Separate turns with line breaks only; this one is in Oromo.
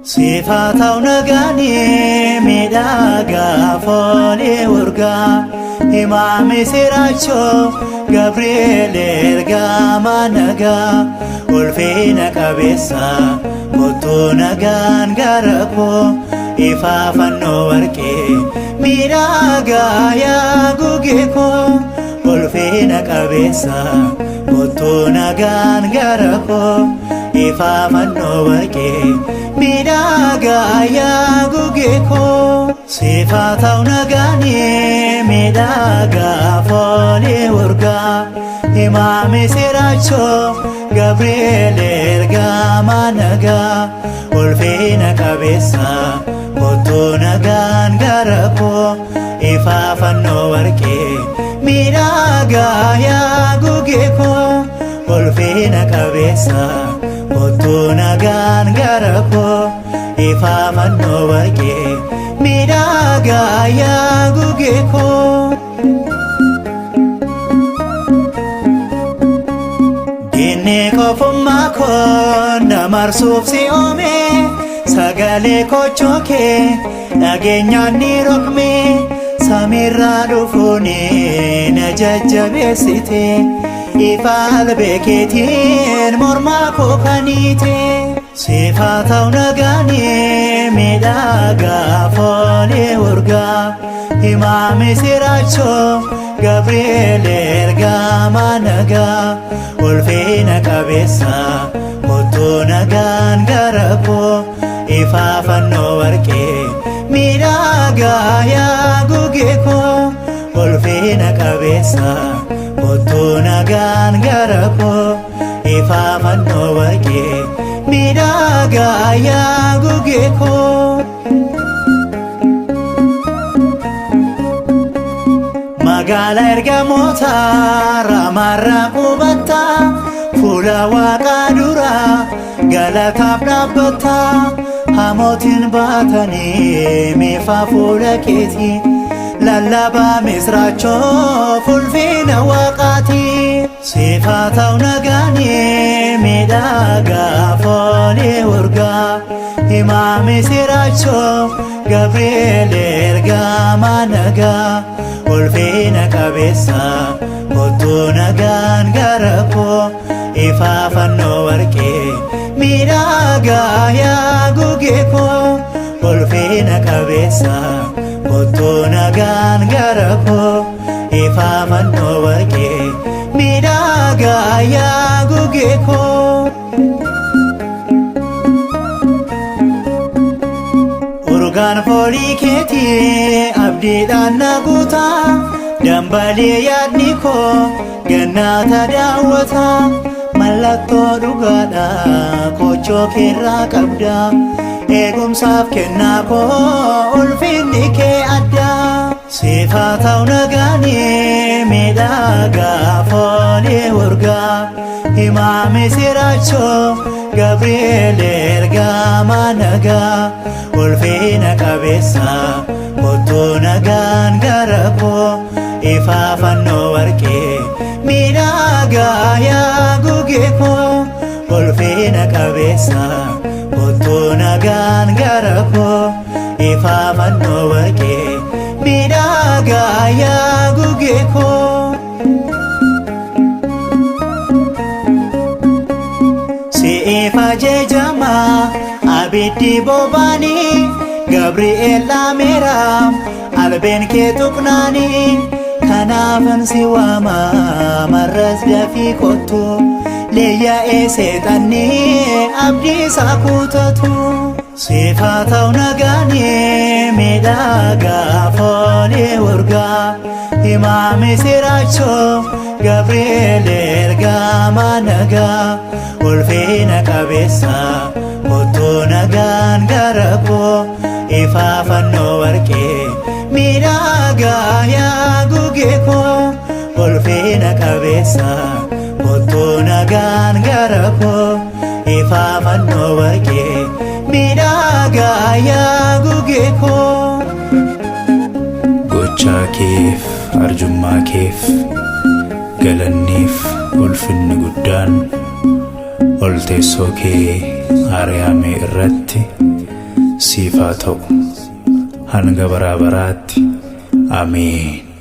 Sifatau nagani midaga fole urga Imam siracho Gabriel ergama naga Ulfina kabisa Mutu nagan garapo Ifa fanno warke midaga ya gugeko Ulfina kabisa Mutu nagan garapo Ifa fanno warke midaga ya gugeko Sifatau nagani midaga fole urga Imam siracho Gabriel ergama naga Ulfina kabisa Mutu nagan garapo Ifa fanno warke midaga ya gugeko Ulfina kabisa Mutu nagan garapo Ifa fanno warke midaga ya gugeko Dinni kofumma kon namarsuf si ome Sagale kochoke nageenyaan ni rokme Samirraa dhufuni na jajjabeessite Ifa albeekeetiin mormaa koo kaniite Sifatau nagani midaga fole urga Imam siracho Gabriel ergama naga Ulfina kabisa Mutu nagan garapo Ifa fanno warke midaga ya gugeko Ulfina kabisa Mutu nagan garapo Ifa fanno warke midaga ya gugeko Magala ergamota ramarra qubata Fula waaqa dura galataaf dhaabbata Hamootiin baatani mifa fuula keeti Lallabaa misraachoo fulfina waaqaati Sifatau nagani midaga fole urga Imam siracho Gabriel ergama naga Ulfina kabisa Mutu nagan garapo Ifa fanno warke midaga ya gugeko Ulfina kabisa Mutu nagan garapo Ifa fanno warke midaga ya gugeko Urgaan folii keetii abdiidhaan na guuta Dambalee yaadni koo gannaata daawwata Mallattoo dhugaadha kochoo keerraa qabda Eegumsaaf kennaa koo ulfinni kee adda Sifatau nagani midaga fole urga Imam siracho Gabriel ergama naga Ulfina kabisa Mutu nagan garapo Ifa fanno warke midaga ya gugeko Ulfina kabisa Mutu nagan garapo Ifa fanno warke midaga ya gugeko Si'ifa jejama abiddi bobani Gabriel lameera albeen kee tuqnaani Kanaafan si waama marras dafii kottu Leeyya'ee seexanni abdiisaa kutatu Sifatau nagani midaga fole urga Imam siracho Gabriel ergama naga Ulfina kabisa Mutu nagan garapo Ifa fanno warke midaga ya gugeko Ulfina kabisa Mutu nagan garapo Ifaa fannoo warqee miidhagaa yaa gugee koo.
Gochaa keef arjummaa keef galanniif ulfinni guddaan ol teessoo kee Aariyaamee irratti siif haa ta'u hanga bara baraatti. Amiin.